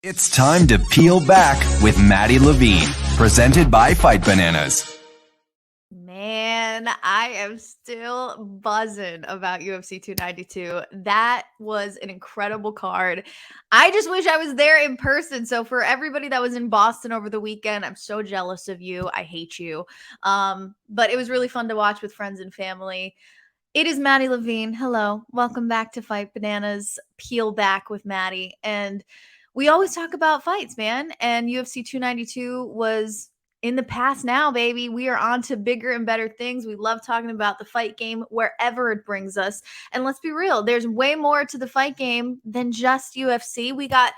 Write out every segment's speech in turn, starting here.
It's time to peel back with Maddie Levine, presented by Fight Bananas. Man, I am still buzzing about UFC 292. That was an incredible card. I just wish I was there in person. So for everybody that was in Boston over the weekend, I'm so jealous of you. I hate you. But it was really fun to watch with friends and family. It is Maddie Levine. Hello. Welcome back to Fight Bananas, Peel Back with Maddie. And we always talk about fights, man. And UFC 292 was in the past now, baby. We are on to bigger and better things. We love talking about the fight game wherever it brings us. And let's be real, there's way more to the fight game than just UFC. We got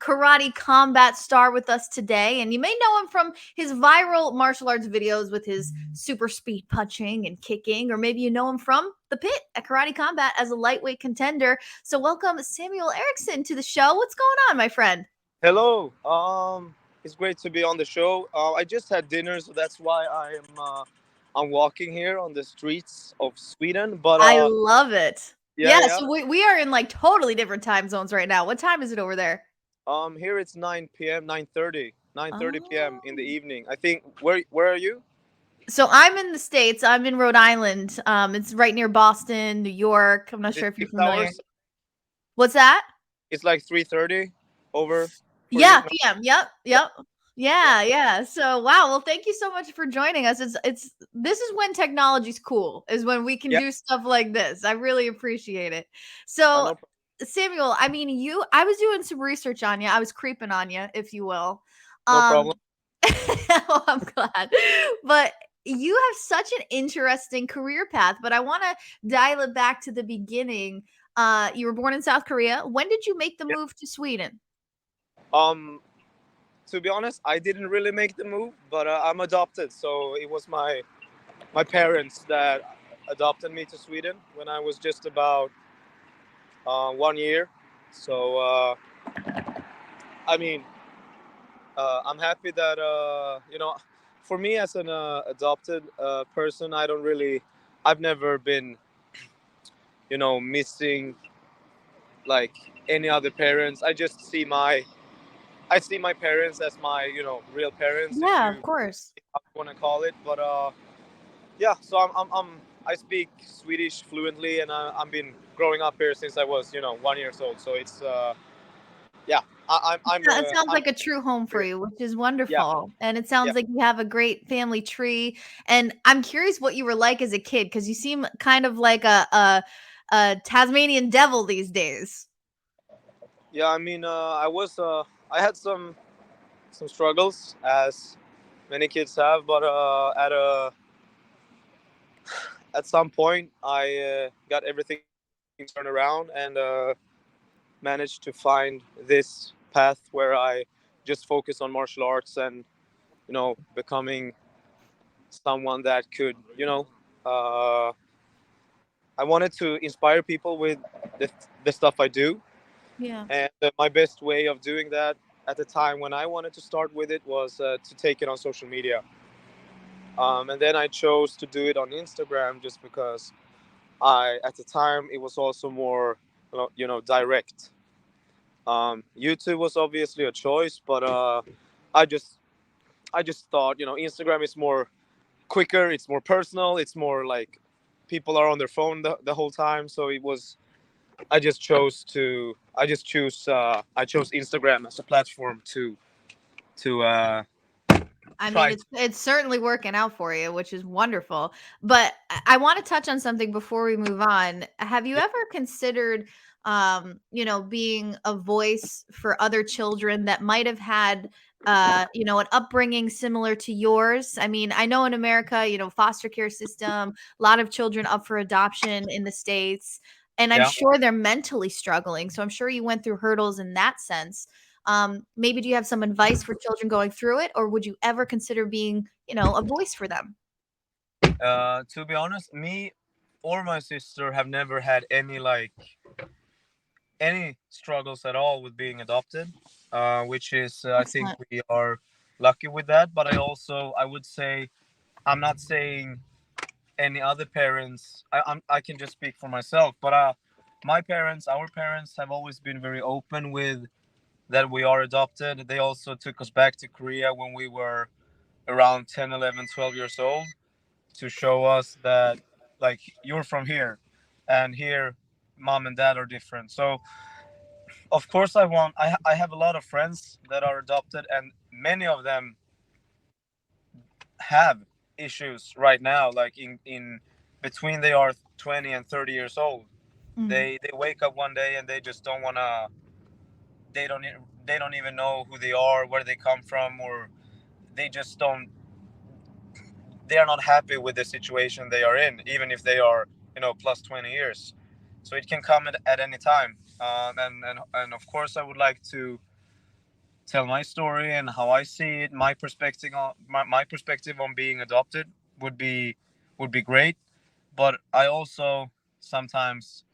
karate combat star with us today, and you may know him from his viral martial arts videos with his super speed punching and kicking, or maybe you know him from the pit at Karate Combat as a lightweight contender. So welcome Samuel Ericsson to the show. What's going on, my friend? Hello. It's great to be on the show. I just had dinner, so that's why I'm walking here on the streets of Sweden. But I love it. yeah. So we are in like totally different time zones right now. What time is it over there? Here it's 9 p.m. 9:30 p.m. in the Oh. evening. I think. Where are you? So I'm in the States. I'm in Rhode Island. It's right near Boston, New York. I'm not Is it sure if you're 6 familiar. hours? What's that? It's like 3:30 over. For Yeah, you? PM. Yep. Yeah. So wow. Well, thank you so much for joining us. It's this is when technology's cool, is when we can Yeah. do stuff like this. I really appreciate it. No So problem. Samuel, I mean, I was doing some research on you. I was creeping on you, if you will. No Um, problem. well, I'm glad. But you have such an interesting career path, but I want to dial it back to the beginning. You were born in South Korea. When did you make the Yeah. move to Sweden? Um. To be honest, I didn't really make the move, but I'm adopted, so it was my parents that adopted me to Sweden when I was just about 1 year. So I mean, I'm happy that for me as an adopted person, I've never been, missing like any other parents. I see my parents as my real parents, if Yeah, of you course. want to call it. But yeah, so I speak Swedish fluently, and I've been growing up here since I was 1 year old. So it's yeah, It sounds I'm like a true home for you, which is yeah, wonderful. And it yeah. sounds like you have a great family tree. And I'm curious what you were like as a kid, because you seem kind of like a Tasmanian devil these days. Yeah, I mean, I had some struggles, as many kids have, but at some point, I got everything turned around and managed to find this path where I just focus on martial arts and becoming someone that could uh, I wanted to inspire people with the stuff I do. Yeah. And my best way of doing that at the time when I wanted to start with it was to take it on social media. And then I chose to do it on Instagram just because at the time, it was also more, direct. YouTube was obviously a choice, but I just, I just thought, Instagram is more quicker, it's more personal, it's more like people are on their phone the whole time. So it was I chose Instagram as a platform to I mean, try. it's certainly working out for you, which is wonderful. But I want to touch on something before we move on. Have you Yeah, ever considered, being a voice for other children that might have had, an upbringing similar to yours? I mean, I know in America, foster care system, a lot of children up for adoption in the States, and I'm yeah. sure they're mentally struggling. So I'm sure you went through hurdles in that sense. Maybe do you have some advice for children going through it, or would you ever consider being, a voice for them? To be honest, me or my sister have never had any struggles at all with being adopted, which is I think Excellent. we are lucky with that. But I would say I'm not saying any other parents. I can just speak for myself. But our parents have always been very open that we are adopted. They also took us back to Korea when we were around 10, 11, 12 years old to show us that, like, you're from here, and here mom and dad are different. So of course I have a lot of friends that are adopted, and many of them have issues right now, like in between they are 20 and 30 years old. Mm. They wake up one day and they just don't want to, they don't they don't even know who they are, where they come from, or they just don't, they are not happy with the situation they are in, even if they are, plus 20 years. So it can come at any time. And of course I would like to tell my story and how I see it. My perspective on being adopted would be great. But I also sometimes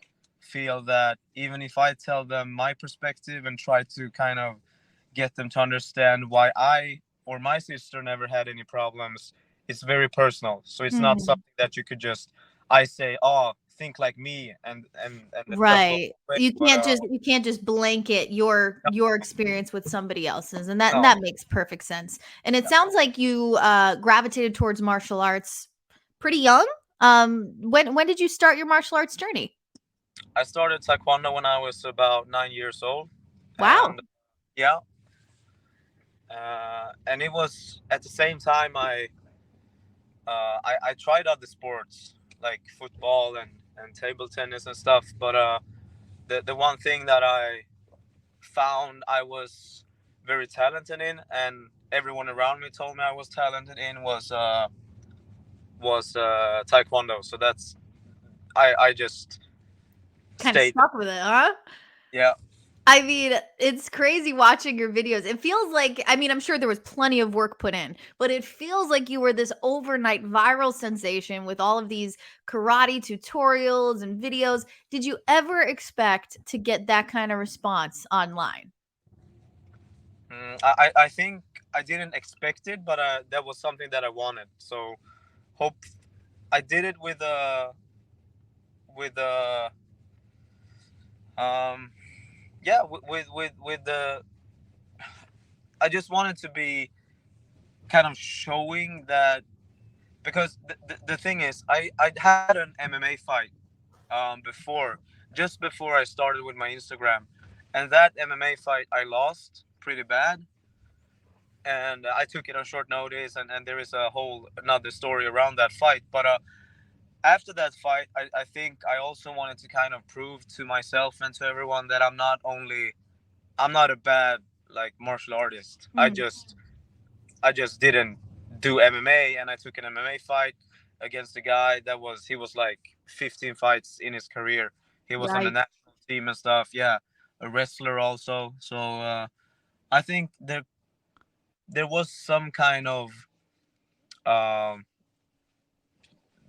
feel that even if I tell them my perspective and try to kind of get them to understand why I or my sister never had any problems, it's very personal. So it's not Mhm. something that you could just, I say, oh, think like me, and the stuff goes Right. away. You But can't just you can't just blanket your experience with somebody else's, and no, that makes perfect sense. And it yeah. sounds like you gravitated towards martial arts pretty young. When did you start your martial arts journey? I started taekwondo when I was about 9 years old, Wow. and yeah, and it was at the same time I tried other sports like football and table tennis and stuff, but the one thing that I found I was very talented in, and everyone around me told me I was talented in, was taekwondo. So that's, I just Kind of stayed. stuck with it, huh? Yeah. I mean, it's crazy watching your videos. It feels like, I mean, I'm sure there was plenty of work put in, but it feels like you were this overnight viral sensation with all of these karate tutorials and videos. Did you ever expect to get that kind of response online? I think I didn't expect it, but that was something that I wanted. So hope I did it with um yeah, with the, I just wanted to be kind of showing that, because the thing is, I had an MMA fight before, just before I started with my Instagram, and that MMA fight I lost pretty bad, and I took it on short notice, and there is a whole another story around that fight. But after that fight, I think I also wanted to kind of prove to myself and to everyone that I'm not a bad, like, martial artist. Mm, I just didn't do MMA, and I took an MMA fight against a guy that he was like 15 fights in his career. He was on the yikes. national team and stuff. Yeah, a wrestler also. So I think there was some kind of um,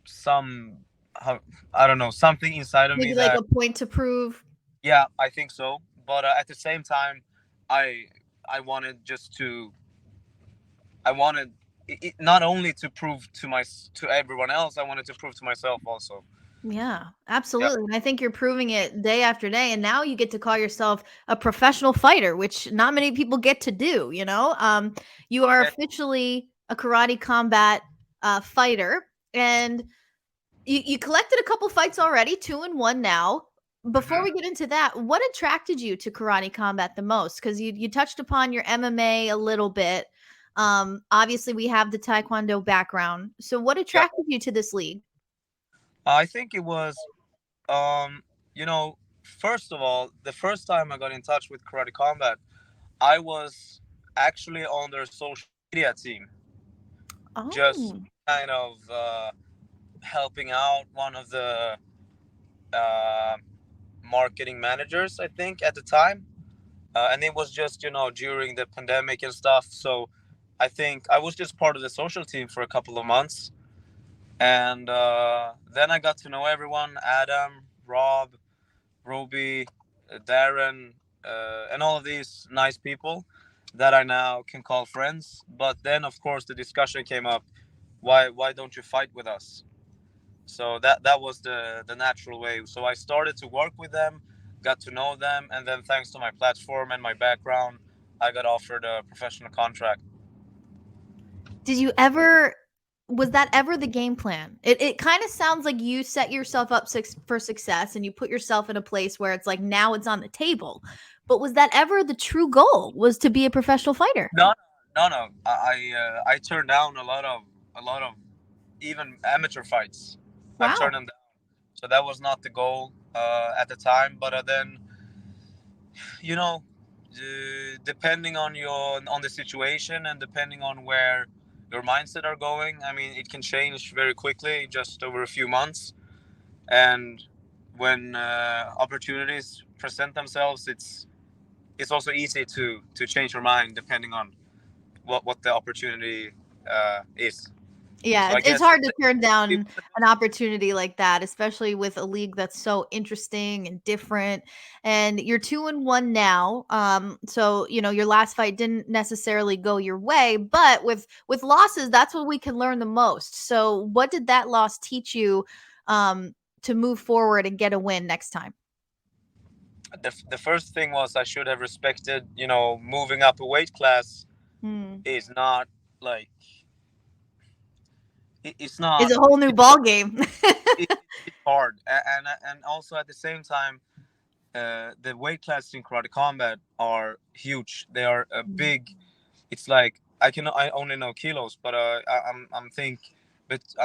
some how, I don't know, something inside of me Maybe like that, a point to prove. yeah, I think so. But at the same time, I I wanted just to I wanted not only to prove to everyone else, I wanted to prove to myself also. Yeah, Yeah. absolutely. And I think you're proving it day after day. And now you get to call yourself a professional fighter, which not many people get to do, you know? You are Yeah. officially a karate combat fighter. And you collected a couple fights already, 2-1 now. Before Mhm. we get into that, what attracted you to karate combat the most? Because you touched upon your MMA a little bit. Obviously, we have the Taekwondo background. So, what Yeah. attracted you to this league? I think it was, um, first of all, the first time I got in touch with Karate Combat, I was actually on their social media team, just Oh. kind of helping out one of the uh, marketing managers, I think, at the time. And it was just, during the pandemic and stuff. So I think I was just part of the social team for a couple of months. And then I got to know everyone: Adam, Rob, Roby, Darren, and all of these nice people that I now can call friends. But then, of course, the discussion came up: why don't you fight with us? So that was the natural way. So I started to work with them, got to know them, and then thanks to my platform and my background, I got offered a professional contract. Did you ever was that ever the game plan? It kind of sounds like you set yourself up for success and you put yourself in a place where it's like now it's on the table. But was that ever the true goal? Was to be a professional fighter? No, no. I turned down a lot of even amateur fights. I've Wow. turned them down. So that was not the goal at the time. But then, you know, depending on the situation and depending on where your mindset are going, I mean, it can change very quickly, just over a few months. And when opportunities present themselves, it's also easy to change your mind depending on what the opportunity is. Yeah, So I it's guess hard to turn down an opportunity like that, especially with a league that's so interesting and different. And you're 2-1 now. So your last fight didn't necessarily go your way, but with losses, that's what we can learn the most. So what did that loss teach you to move forward and get a win next time? the first thing was I should have respected, moving up a weight class Hmm. is not like it's It's not a whole new ball game. it, it's hard, and also at the same time, the weight classes in karate combat are huge. They are big. It's like I only know kilos, but I'm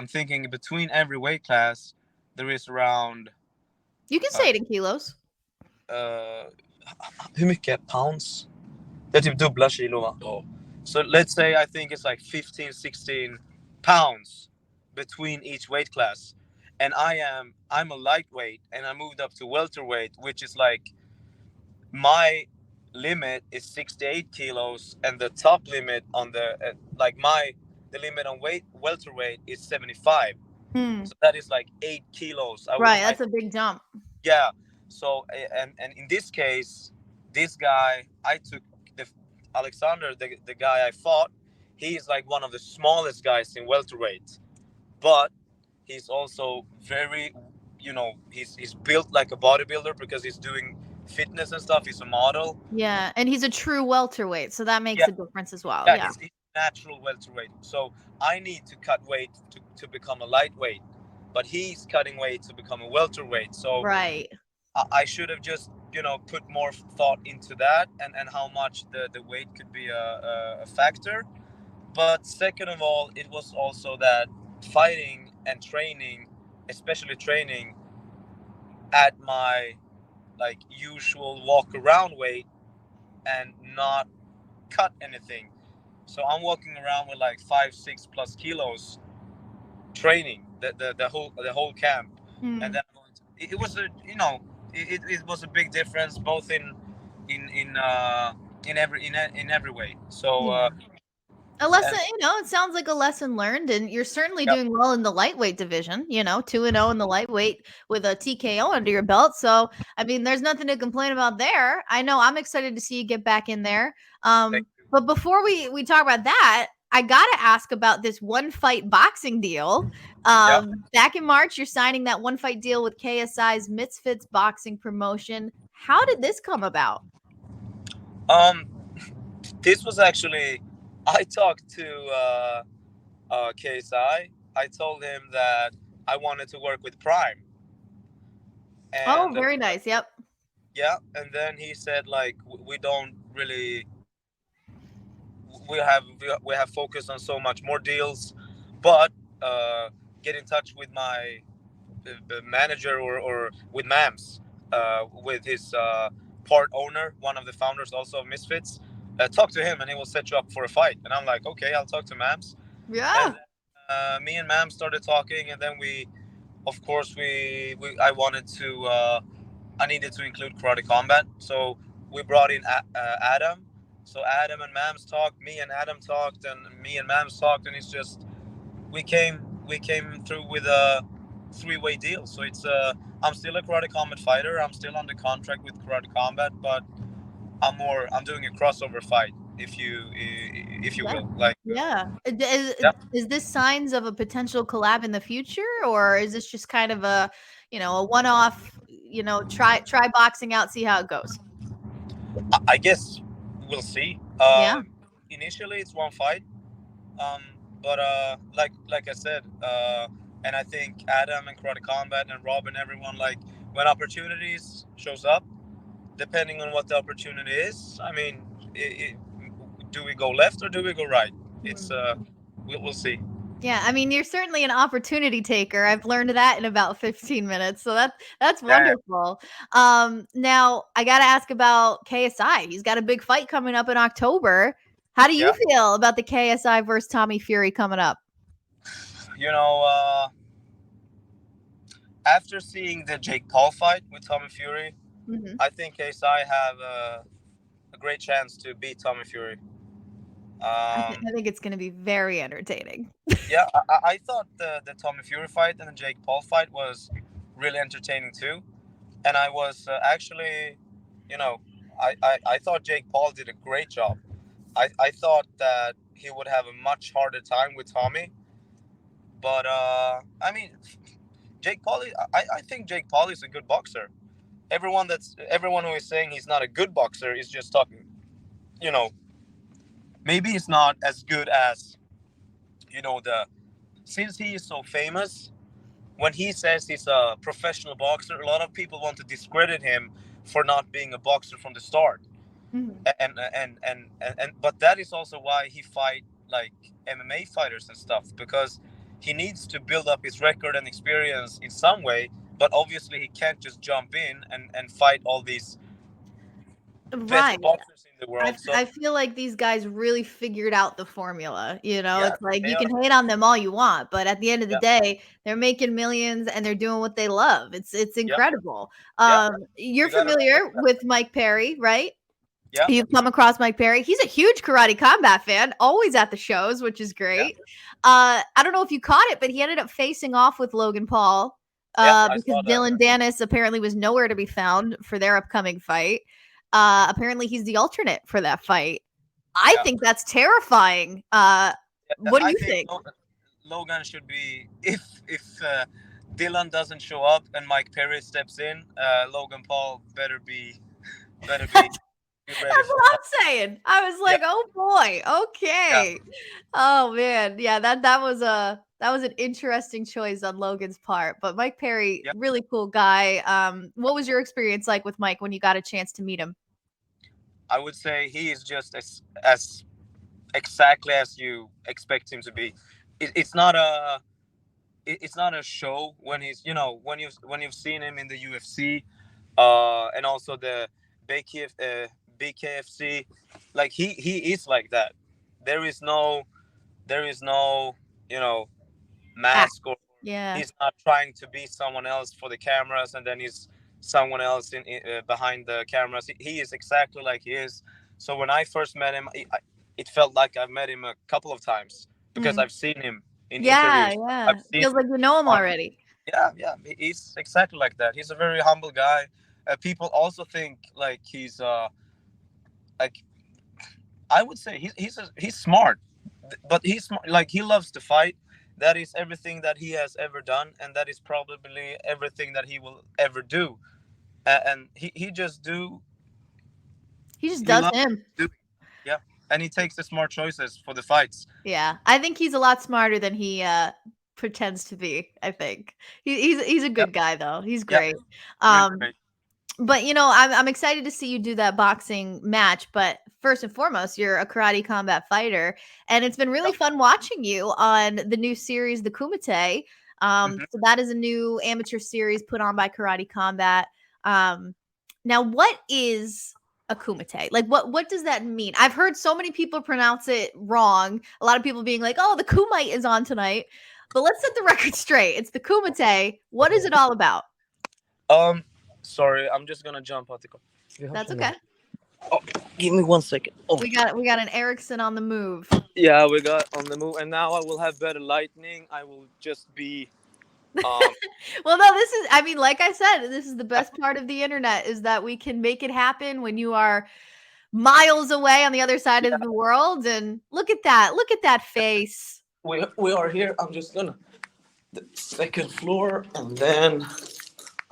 thinking between every weight class there is around You can uh, say it in kilos. hur mycket pounds? Det är typ dubbla kilo va? Ja. So let's say I think it's like 15, 16 pounds between each weight class. And I'm a lightweight and I moved up to welterweight, which is like my limit is 68 kilos and the top limit on the limit on welterweight is 75. Hmm. So that is like 8 kilos. Right, that's a big jump. Yeah. So and in this case, this guy I took the Alexander, the guy I fought, he's like one of the smallest guys in welterweight, but he's also very, he's built like a bodybuilder because he's doing fitness and stuff. He's a model. Yeah, and he's a true welterweight, so that makes Yeah, a difference as well. yeah, Yeah. he's natural welterweight. So I need to cut weight to become a lightweight, but he's cutting weight to become a welterweight. So Right. I should have just put more thought into that and how much the weight could be a factor. But second of all, it was also that fighting and training, especially training at my like usual walk around weight and not cut anything. So I'm walking around with like 5-6+ kilos training the whole camp. And Hmm. then it was it was a big difference both in every way. So Yeah. A lesson, and it sounds like a lesson learned, and you're certainly yeah, doing well in the lightweight division, 2-0 in the lightweight with a TKO under your belt. So, I mean, there's nothing to complain about there. I know I'm excited to see you get back in there. thank But before we talk about that, I got to ask about this one fight boxing deal. yeah. Back in March, you're signing that one fight deal with KSI's Misfits Boxing Promotion. How did this come about? Um, this was actually I talked to KSI. I told him that I wanted to work with Prime, Oh, and very nice. Yep. yeah, and then he said like we don't really we have focused on so much more deals, but get in touch with my manager or with Mams, with his part owner, one of the founders also of Misfits. Talk to him and he will set you up for a fight. And I'm like, okay, I'll talk to Mams. And Yeah. me and Mams started talking, and then of course, I wanted to, I needed to include karate combat, so we brought in Adam. So Adam and Mams talked, me and Adam talked, and me and Mams talked, and it's just we came through with a three-way deal. So it's I'm still a karate combat fighter. I'm still under contract with karate combat, but I'm doing a crossover fight, if you Yeah. will, like Yeah. yeah. Is this signs of a potential collab in the future, or is this just kind of a one-off, try boxing out, see how it goes? I guess we'll see. Yeah. Initially, it's one fight, um, but like I said, and I think Adam and Karate Combat and Rob and everyone, like, when opportunities shows up, depending on what the opportunity is, I mean, do we go left or do we go right? It's we'll see. Yeah, I mean, you're certainly an opportunity taker. I've learned that in about 15 minutes. So that's Yeah, wonderful. Now I got to ask about KSI. He's got a big fight coming up in October. How do you yeah. feel about the KSI versus Tommy Fury coming up? You know, after seeing the Jake Paul fight with Tommy Fury, Mhm. I think KSI have a great chance to beat Tommy Fury. I think it's going to be very entertaining. Yeah, I thought the Tommy Fury fight and the Jake Paul fight was really entertaining too. And I was actually, you know, I thought Jake Paul did a great job. I thought that he would have a much harder time with Tommy. But, I mean, Jake Paul, I think Jake Paul is a good boxer. Everyone who is saying he's not a good boxer is just talking, you know, maybe he's not as good as, since he is so famous, when he says he's a professional boxer, a lot of people want to discredit him for not being a boxer from the start. Mhm. And but that is also why he fight like MMA fighters and stuff, because he needs to build up his record and experience in some way, but obviously he can't just jump in and fight all these Right. best boxers in the world. So I feel like these guys really figured out the formula. yeah, It's like they you are. can hate on them all you want, but at the end of the Yeah, day, they're making millions and they're doing what they love. It's yeah, incredible. yeah. You're You gotta familiar respect that. with Mike Perry, right? Yeah, You've come across Mike Perry. He's a huge Karate Combat fan, always at the shows, which is yeah, great. I don't know if you caught it, but he ended up facing off with Logan Paul yeah. I because saw that. Dylan Dennis apparently was nowhere to be found for their upcoming fight. Apparently, he's the alternate for that fight. I Yeah. think that's terrifying. Yeah, What do I you think think? Logan should be, if Dylan doesn't show up and Mike Perry steps in, Logan Paul better be ready That's for what that. I'm saying. I was Yeah, like, "Oh boy, yeah, okay." Oh man, yeah that was an interesting choice on Logan's part. But Mike Perry, yeah. really cool guy. What was your experience like with Mike when you got a chance to meet him? I would say he is just as exactly as you expect him to be. It's not it's not a show when he's, when you've seen him in the UFC, and also the BKFC, like he is like that. There is no there is no you know Act. mask, or Yeah. he's not trying to be someone else for the cameras and then he's someone else behind the cameras. He is exactly like he is. So when I first met him, it felt like I've met him a couple of times because Mm. I've seen him in Yeah, interviews. yeah. I've seen Feels like you know him on, already. yeah, he's exactly like that. He's a very humble guy. People also think like he's like, I would say he's smart, but he's smart, like he loves to fight. That is everything that he has ever done, and that is probably everything that he will ever do. And he just do He just he does loves him. doing, yeah, and he takes the smart choices for the fights. Yeah, I think he's a lot smarter than he pretends to be. I think he's a Yep, good guy though. He's yep, great. really Um, great. but I'm excited to see you do that boxing match. But first and foremost, you're a karate combat fighter, and it's been really Yep. fun watching you on the new series, the Kumite. Hmm. So that is a new amateur series put on by Karate Combat. Um, now, what is a Kumite? Like, what does that mean? I've heard so many people pronounce it wrong. A lot of people being like, "Oh, the Kumite is on tonight." But let's set the record straight. It's the Kumite. What is it all about? Um, sorry, I'm just gonna jump out the car. You have That's some okay. Oh, give me 1 second. Oh, We got an Ericsson on the move. yeah, we got on the move, and now I will have better lightning. I will just be um Well, no, I mean, like I said, this is the best part of the internet is that we can make it happen when you are miles away on the other side yeah. of the world. And look at that. Look at that face. We are here. I'm just gonna the second floor, and then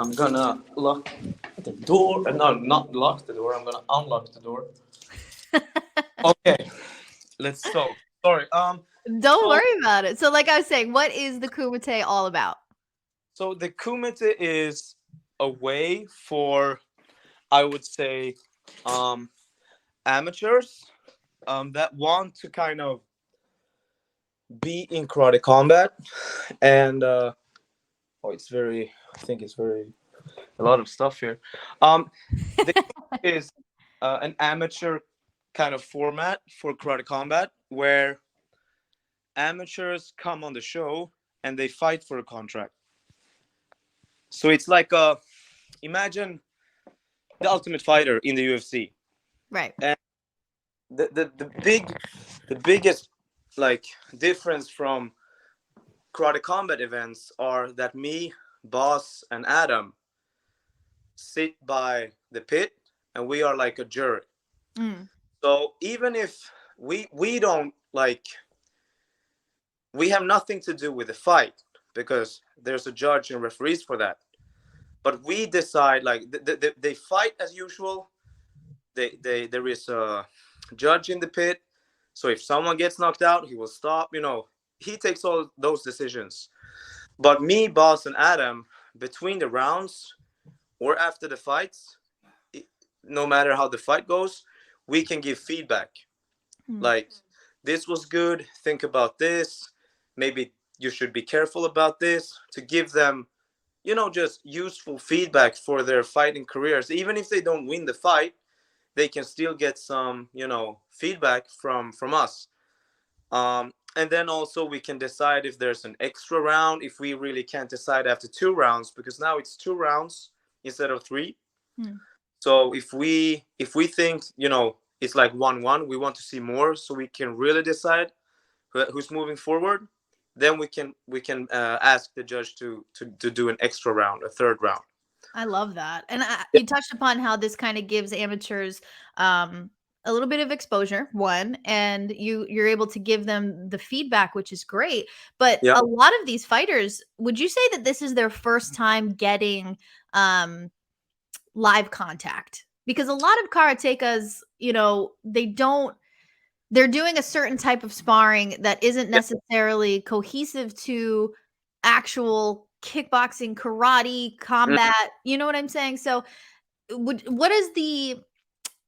I'm gonna lock the door. No, not lock the door. I'm gonna unlock the door. Okay, let's so sorry. Don't So worry about it. So, like I was saying, what is the Kumite all about? so the kumite is a way for, I would say, um, amateurs that want to kind of be in karate combat, and oh, it's very. I think it's very a lot of stuff here. The is an amateur kind of format for karate combat where amateurs come on the show and they fight for a contract. So it's like imagine the Ultimate Fighter in the UFC, Right. and the biggest like difference from karate combat events are that me, Boss, and Adam sit by the pit, and we are like a jury. Mm. So even if we don't like, we have nothing to do with the fight because there's a judge and referees for that. But we decide like they fight as usual. There is a judge in the pit. So if someone gets knocked out, he will stop. He takes all those decisions. But me, Boss, and Adam, between the rounds or after the fights, no matter how the fight goes, we can give feedback. Mm. Like, this was good. Think about this. Maybe you should be careful about this, to give them, just useful feedback for their fighting careers. Even if they don't win the fight, they can still get some, feedback from us. And then also we can decide if there's an extra round, if we really can't decide after 2 rounds, because now it's 2 rounds instead of 3. Mm. So if we think, it's like 1-1, we want to see more, so we can really decide who's moving forward. Then we can ask the judge to do an extra round, a third round. I love that. And Yeah. you touched upon how this kind of gives amateurs a little bit of exposure, one, and you're able to give them the feedback, which is great. But Yeah. a lot of these fighters, would you say that this is their first time getting live contact? Because a lot of karatekas, they're doing a certain type of sparring that isn't Yeah. necessarily cohesive to actual kickboxing, karate, Mm. combat. You know what I'm saying? So, what is the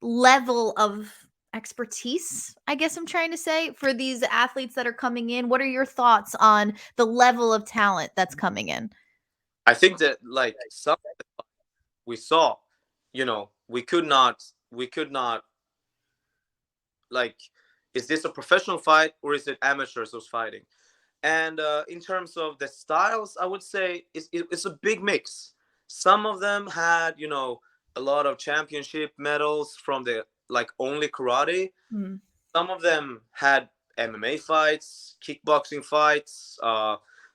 level of expertise, I guess I'm trying to say, for these athletes that are coming in? What are your thoughts on the level of talent that's coming in? I think that like some we saw, we could not like, is this a professional fight or is it amateurs who's fighting? And in terms of the styles, I would say it's a big mix. Some of them had, a lot of championship medals from the like only karate. Mm. Some of them had MMA fights, kickboxing fights.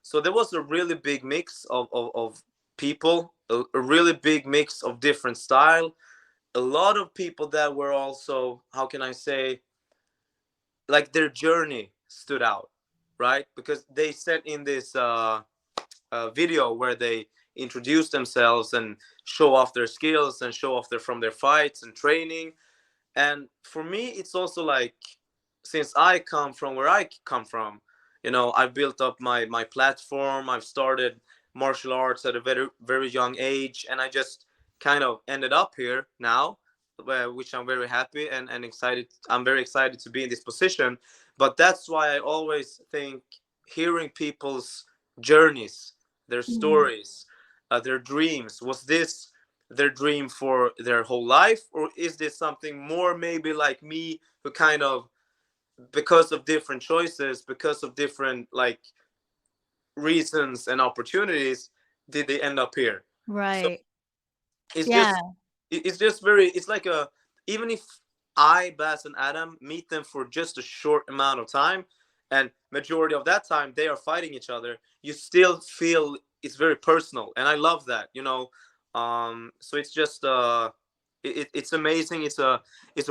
So there was a really big mix of people, a really big mix of different style. A lot of people that were also, how can I say, like their journey stood out, right? Because they sent in this video where they introduce themselves and show off their skills and show off from their fights and training. And for me, it's also like, since I come from where I come from, I've built up my platform. I've started martial arts at a very very young age, and I just kind of ended up here now, which I'm very happy and excited. I'm very excited to be in this position. But that's why I always think, hearing people's journeys, their Mm. stories, their dreams. Was this their dream for their whole life, or is this something more maybe like me, who kind of, because of different choices, because of different like reasons and opportunities, did they end up here? So Right. it's Yeah. just it's just very, it's like a, even if I, Bass, and Adam meet them for just a short amount of time, and majority of that time they are fighting each other, you still feel it's very personal, and I love that. So it's just it's amazing. It's a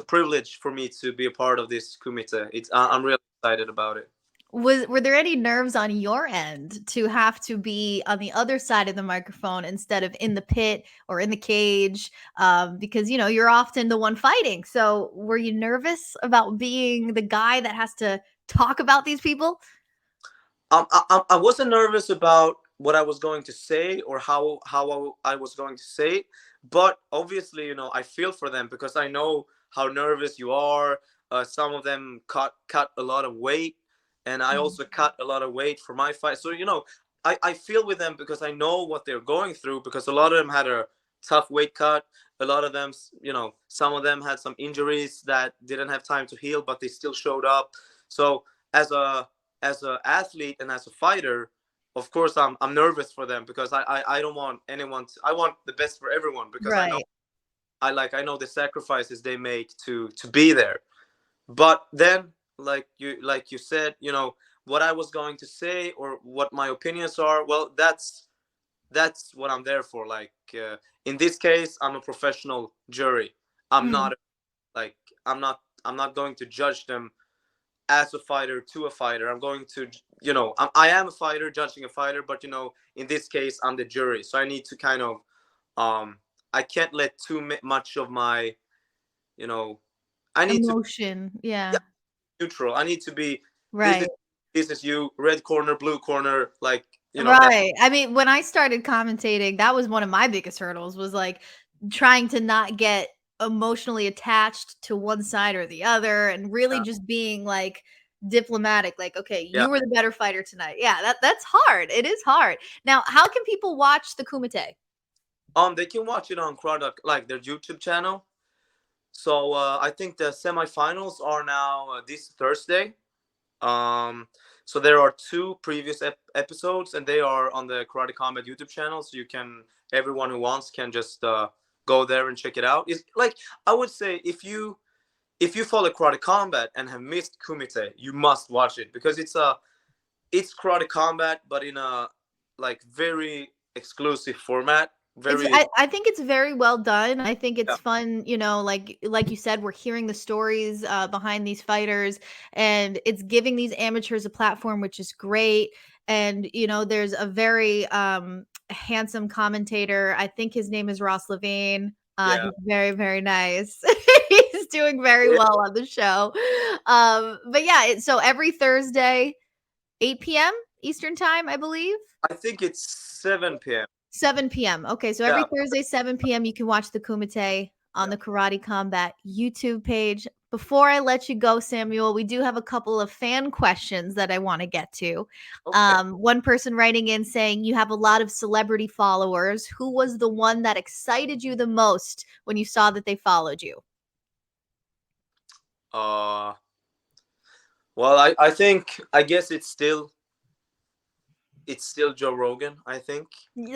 privilege for me to be a part of this kumite. I'm really excited about it. Were there any nerves on your end to have to be on the other side of the microphone instead of in the pit or in the cage? Because you're often the one fighting. So were you nervous about being the guy that has to talk about these people? I wasn't nervous about what I was going to say or how I was going to say it, but obviously, I feel for them because I know how nervous you are. Some of them cut a lot of weight, and I Mhm. also cut a lot of weight for my fight. So I feel with them because I know what they're going through. Because a lot of them had a tough weight cut. A lot of them, some of them had some injuries that didn't have time to heal, but they still showed up. So as a as an athlete and as a fighter, of course I'm nervous for them because I don't want anyone I want the best for everyone because Right. I know the sacrifices they make to be there. But then like you said, what I was going to say or what my opinions are, well, that's what I'm there for. In this case, I'm a professional jury. I'm Mm. not like I'm not going to judge them as a fighter to a fighter. I'm going to, I am a fighter judging a fighter, but in this case, I'm the jury. So I need to kind of, I can't let much of my, you know, I need to Emotion. yeah, Yeah. neutral. I need to be, this is, Right. this is you, red corner, blue corner, that. Right. I mean, when I started commentating, that was one of my biggest hurdles was like trying to not get emotionally attached to one side or the other and really Yeah. just being like diplomatic like okay, Yeah. you were the better fighter tonight. Yeah, that's hard. It is hard. Now, how can people watch the Kumite? They can watch it on like their YouTube channel. So I think the semifinals are now this Thursday. Um, so there are two previous episodes, and they are on the Karate Combat YouTube channel. So everyone who wants can just go there and check it out. It's like I would say if you follow Karate Combat and have missed Kumite, you must watch it because it's Karate Combat, but in a like very exclusive format. It's Very I think it's very well done. I think yeah, it's fun, like you said, we're hearing the stories behind these fighters, and it's giving these amateurs a platform, which is great. And there's a very handsome commentator. I think his name is Ross Levine. yeah, He's very, very nice. He's doing very yeah. well on the show. But yeah, so every Thursday, 8 p.m. Eastern time, I believe. I think it's 7 p.m. 7 p.m. Okay, so every Yeah. Thursday, 7 p.m., you can watch the Kumite on the Karate Combat YouTube page. Before I let you go, Samuel, we do have a couple of fan questions that I want to get to. Okay. One person writing in saying you have a lot of celebrity followers. Who was the one that excited you the most when you saw that they followed you? Uh. Well, I guess it's still Joe Rogan. I think.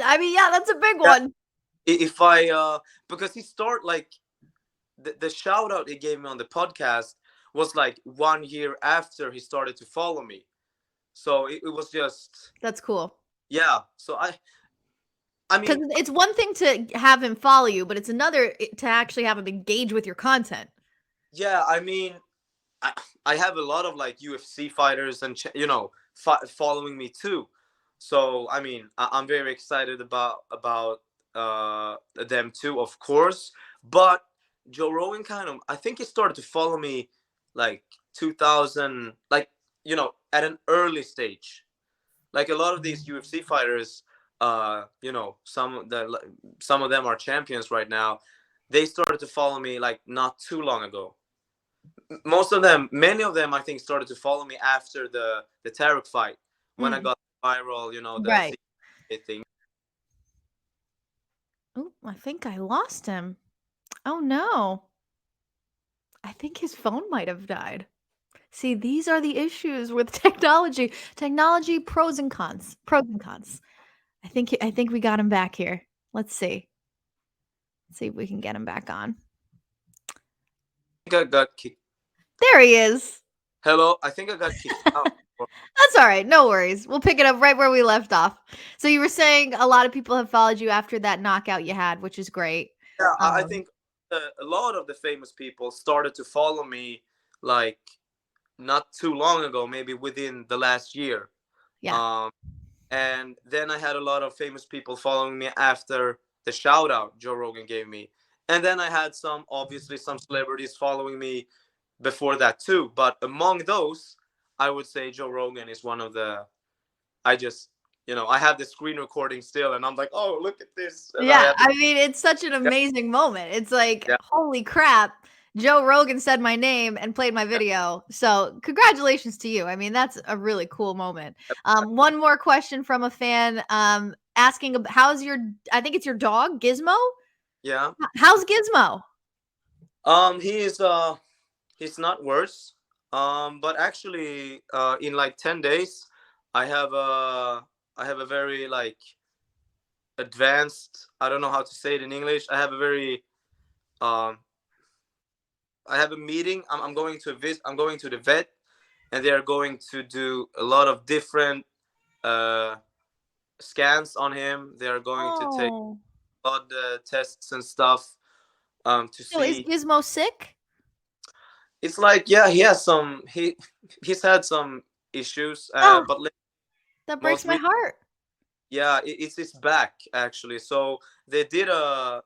I mean, yeah, that's a big Yeah. one. If I because he started like the shout out he gave me on the podcast was like 1 year after he started to follow me. So it was just That's cool. yeah. So I Because mean it's one thing to have him follow you, but it's another to actually have him engage with your content. yeah. I mean I have a lot of like UFC fighters and following me too. So I mean I'm very excited about them too, of course. But Joe Rogan kind of I think he started to follow me like 2000, like at an early stage. Like a lot of these UFC fighters, some of them are champions right now. They started to follow me like not too long ago. Many of them, I think, started to follow me after the Tarek fight when I Mm, got viral. The right. CA thing. Oh, I think I lost him. Oh no. I think his phone might have died. See, these are the issues with technology. Technology pros and cons. Pros and cons. I think we got him back here. Let's see. Let's see if we can get him back on. I think I got kicked. There he is. Hello, I think I got kicked out. That's all right. No worries. We'll pick it up right where we left off. So you were saying a lot of people have followed you after that knockout you had, which is great. Yeah, I Um, think a lot of the famous people started to follow me like not too long ago, maybe within the last year. Yeah. And then I had a lot of famous people following me after the shout out Joe Rogan gave me. And then I had obviously some celebrities following me before that too. But among those, I would say Joe Rogan is one of the, I just, I have the screen recording still and I'm like, oh, look at this. And Yeah, I mean, it's such an amazing moment. It's like, yeah. holy crap, Joe Rogan said my name and played my video. So congratulations to you. I mean, that's a really cool moment. One more question from a fan asking, how's I think it's your dog, Gizmo? Yeah. How's Gizmo? He's not worse. But actually, in like 10 days, I have a very like advanced, I don't know how to say it in English. I have a very I have a meeting. I'm going to visit. I'm going to the vet, and they are going to do a lot of different scans on him. They are going to take blood tests and stuff to So is see. Gizmo sick? It's like, yeah, he has he's had some issues, Oh, but that breaks my heart. Yeah, it's his back actually. So they did a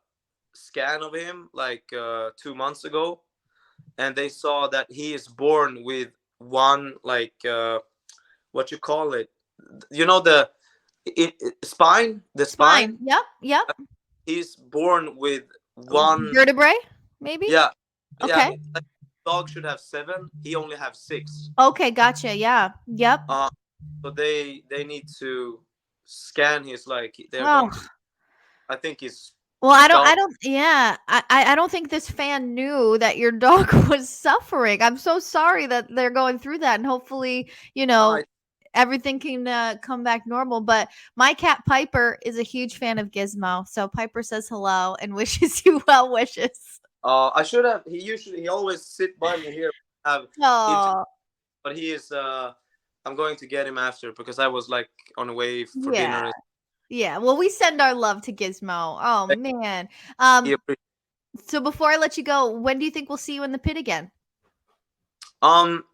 scan of him like 2 months ago, and they saw that he is born with one like what you call it, the spine, the spine. Yep. He's born with one vertebrae, maybe. Yeah, Okay. yeah. Like, dog should have 7. He only have 6. Okay, gotcha. Yeah. Yep. So they need to scan his like they're Oh. going to, I think he's. Well, I don't. Yeah, I don't think this fan knew that your dog was suffering. I'm so sorry that they're going through that, and hopefully, everything can come back normal. But my cat Piper is a huge fan of Gizmo, so Piper says hello and wishes you well wishes. I should have. He always sit by me here. But he is. I'm going to get him after because I was like on the way for dinner. Yeah. Well, we send our love to Gizmo. Oh man. So before I let you go, when do you think we'll see you in the pit again? I'm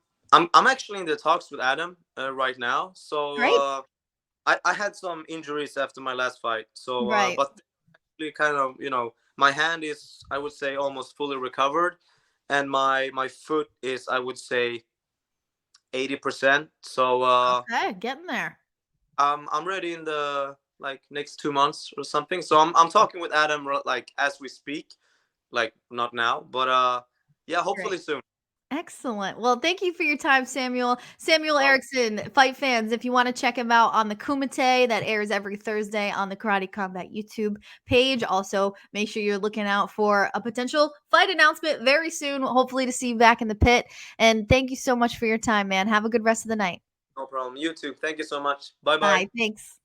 actually in the talks with Adam right now. So I had some injuries after my last fight. So but actually kind of my hand is, I would say, almost fully recovered, and my foot is, I would say, 80%. So okay, getting there. I'm ready in the like next 2 months or something. So I'm talking with Adam like as we speak, like not now, but yeah, hopefully soon. Excellent. Well, thank you for your time, Samuel. Samuel Ericsson, fight fans, if you want to check him out on the Kumite that airs every Thursday on the Karate Combat YouTube page. Also, make sure you're looking out for a potential fight announcement very soon, hopefully to see you back in the pit. And thank you so much for your time, man. Have a good rest of the night. No problem. You too. Thank you so much. Bye-bye. Bye. Thanks.